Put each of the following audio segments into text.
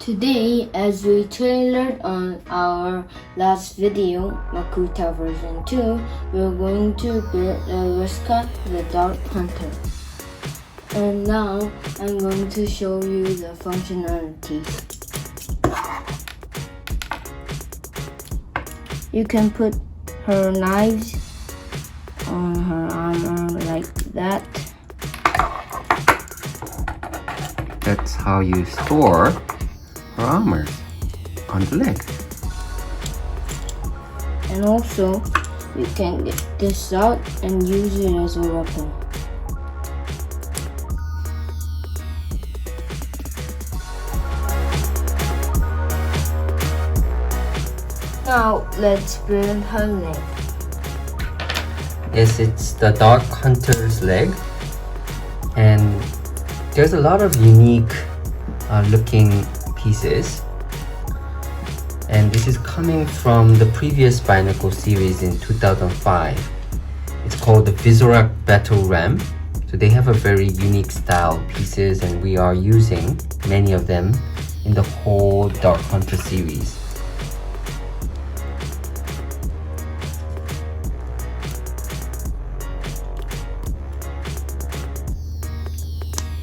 Today, as we trailered on our last video, Makuta version 2, we're going to build Lariska the Dark Hunter. And now, I'm going to show you the functionalities. You can put her knives on her armor like that. That's how you store her armor on the leg. And also, you can get this out and use it as a weapon. Now, let's build her leg. Yes, it's the Dark Hunter's leg, and there's a lot of unique looking pieces, and this is coming from the previous Bionicle series in 2005. It's called the Visorak Battle Ram. So they have a very unique style pieces, and we are using many of them in the whole Dark Hunter series.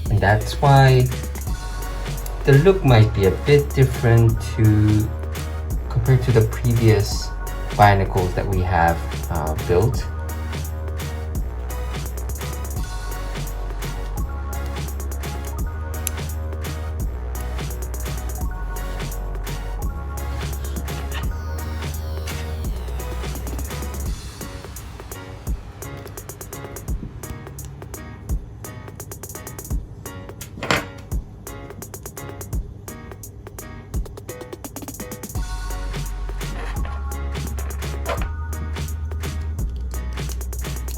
And that's why the look might be a bit different compared to the previous Bionicles that we have built.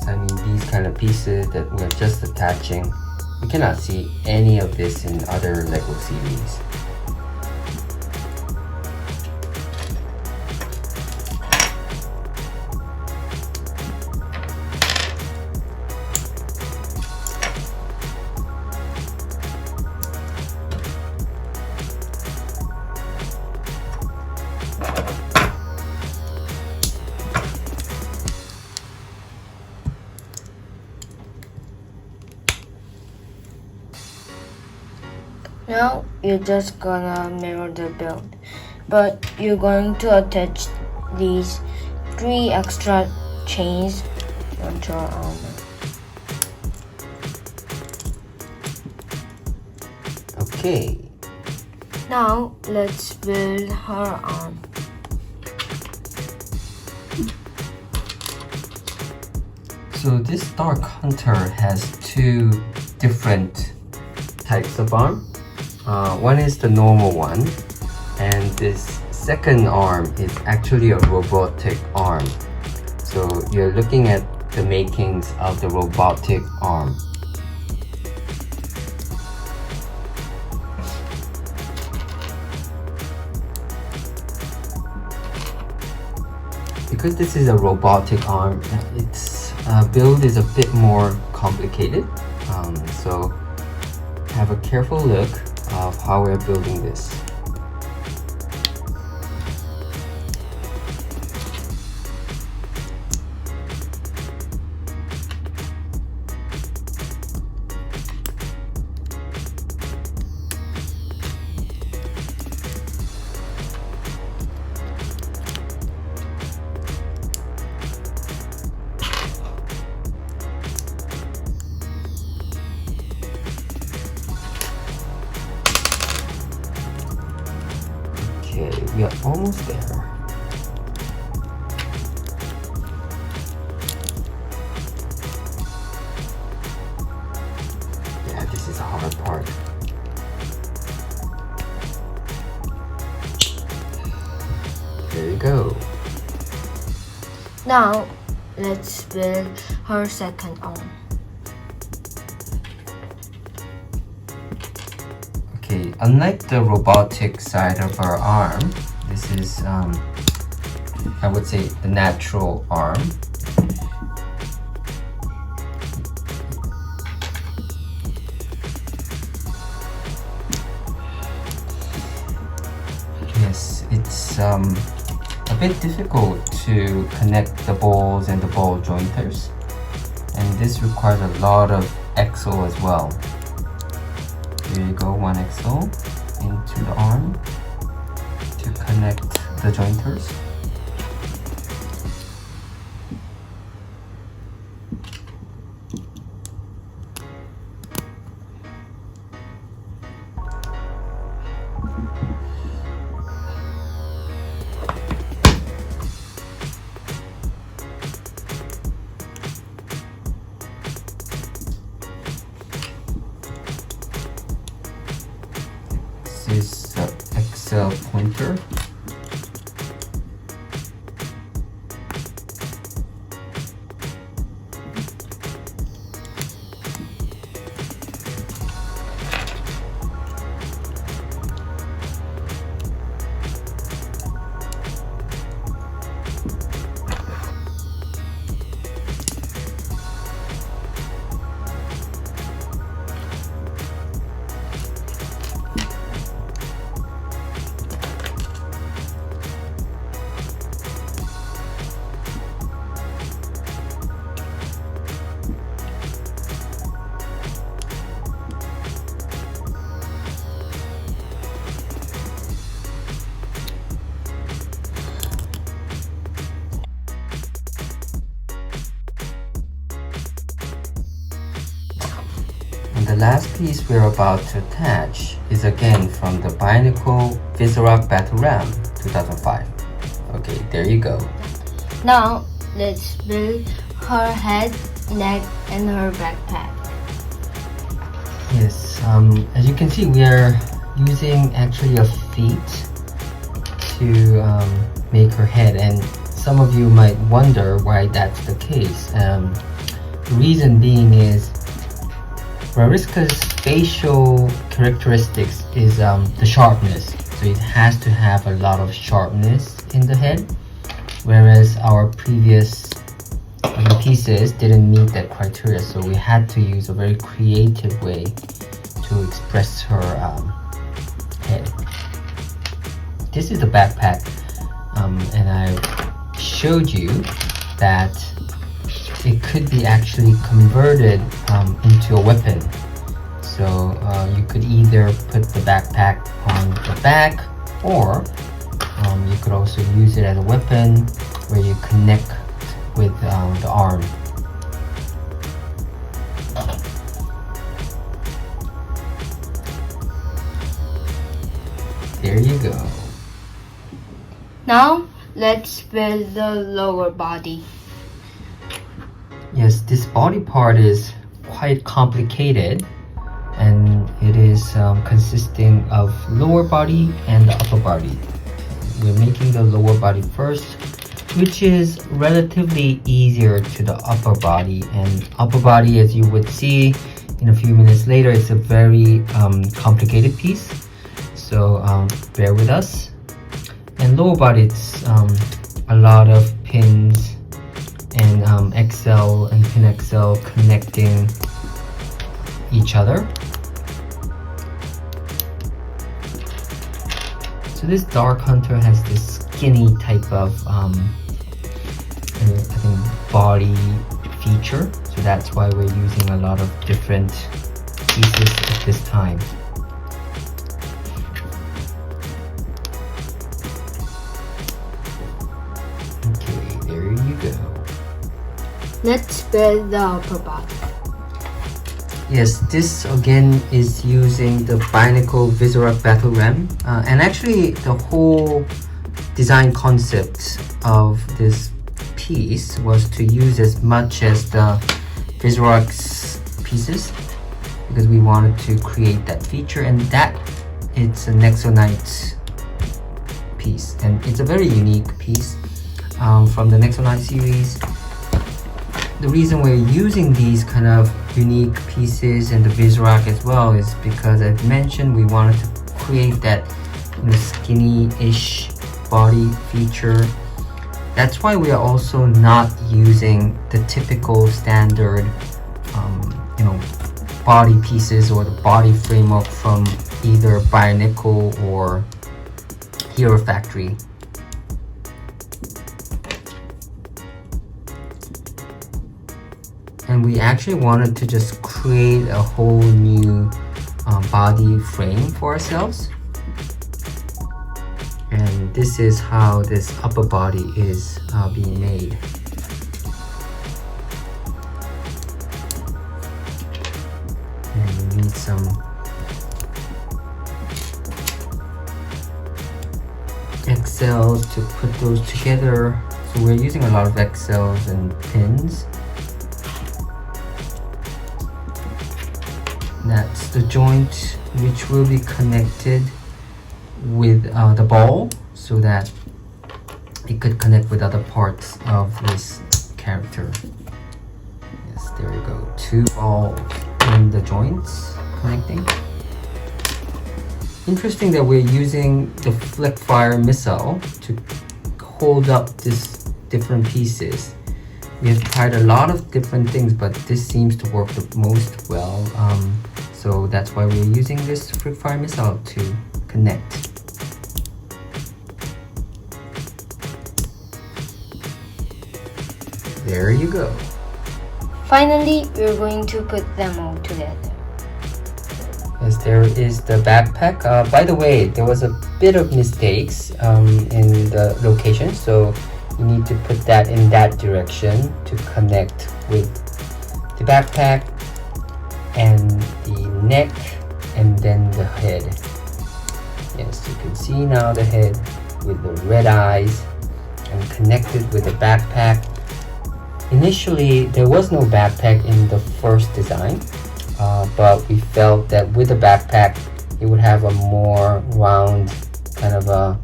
I mean, these kind of pieces that we're just attaching, you cannot see any of this in other LEGO series. Now, you're just gonna mirror the build, but you're going to attach these 3 extra chains onto our armor. Okay. Now, let's build her arm. So this Dark Hunter has 2 different types of arm. One is the normal one, and this second arm is actually a robotic arm. So you're looking at the makings of the robotic arm. Because this is a robotic arm, its build is a bit more complicated. So have a careful look of how we're building this. Okay, we are almost there. Yeah, this is a hard part. There you go. Now, let's build her second arm. Okay, unlike the robotic side of our arm, this is, I would say, the natural arm. Yes, it's a bit difficult to connect the balls and the ball jointers, and this requires a lot of axle as well. Here you go, one axle into the arm to connect the jointers. This is the Excel pointer. And the last piece we're about to attach is again from the Bionicle Visurock Battle Ram 2005. Okay, there you go. Now, let's build her head, neck, and her backpack. Yes, as you can see, we are using actually a feet to make her head, and some of you might wonder why that's the case. The reason being is Lariska's facial characteristics is the sharpness, so it has to have a lot of sharpness in the head, whereas our previous pieces didn't meet that criteria, so we had to use a very creative way to express her head. This is the backpack, and I showed you that it could be actually converted into a weapon. So you could either put the backpack on the back, or you could also use it as a weapon where you connect with the arm. There you go. Now, let's build the lower body. Yes, this body part is quite complicated, and it is consisting of lower body and the upper body. We're making the lower body first, which is relatively easier to the upper body, and upper body, as you would see in a few minutes later, it's a very complicated piece, so bear with us. And lower body, it's a lot of pins and XL and pin XL connecting each other. So this Dark Hunter has this skinny type of I think body feature, so that's why we're using a lot of different pieces at this time. Okay, there you go. Let's build the upper body. Yes, this again is using the Bionicle Visurock Battle Ram, and actually the whole design concept of this piece was to use as much as the Visurock's pieces, because we wanted to create that feature, and that it's a Nexonite piece, and it's a very unique piece from the Nexonite series. The reason we're using these kind of unique pieces and the Visurock as well is because, I've mentioned, we wanted to create that skinny-ish body feature. That's why we are also not using the typical standard body pieces or the body framework from either Bionicle or hero factory. And we actually wanted to just create a whole new body frame for ourselves. And this is how this upper body is being made. And we need some Excels to put those together. So we're using a lot of Excels and pins. That's the joint which will be connected with the ball so that it could connect with other parts of this character. Yes, there you go. 2 balls in the joints connecting. Interesting that we're using the flick fire missile to hold up these different pieces. We have tried a lot of different things, but this seems to work the most well. So that's why we're using this flick fire missile to connect. There you go. Finally, we're going to put them all together. Yes, there is the backpack. By the way, there was a bit of mistakes in the location, so you need to put that in that direction to connect with the backpack and the neck and then the head. Yes, you can see now the head with the red eyes and connected with the backpack. Initially, there was no backpack in the first design, but we felt that with the backpack, it would have a more round kind of a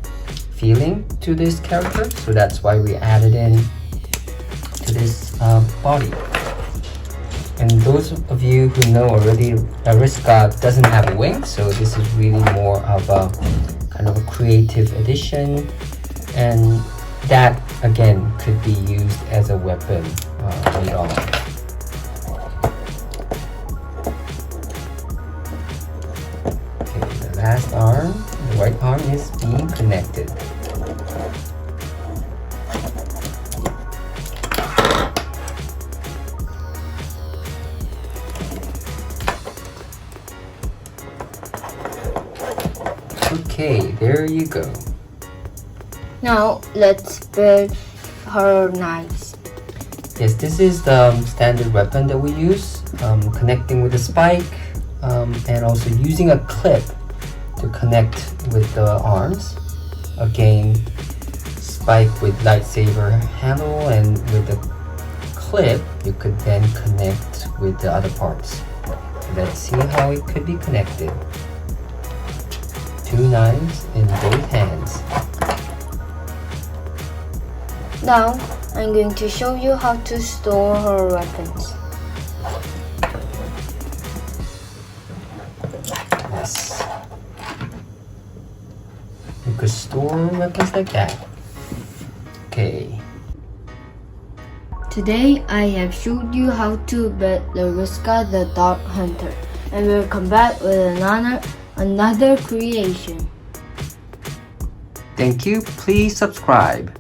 feeling to this character. So that's why we added in to this body. And those of you who know already, Lariska doesn't have a wing, so this is really more of a kind of a creative addition, and that again could be used as a weapon later on. Okay, the last arm, the right arm is being connected. Okay, there you go. Now, let's build her knives. Yes, this is the standard weapon that we use, connecting with a spike and also using a clip to connect with the arms. Again, spike with lightsaber handle, and with the clip, you could then connect with the other parts. Let's see how it could be connected. 2 knives in both hands. Now, I'm going to show you how to store her weapons. Yes. You could store weapons like that. Okay. Today, I have showed you how to build Lariska the Dark Hunter, and we'll come back with another creation. Thank you. Please subscribe.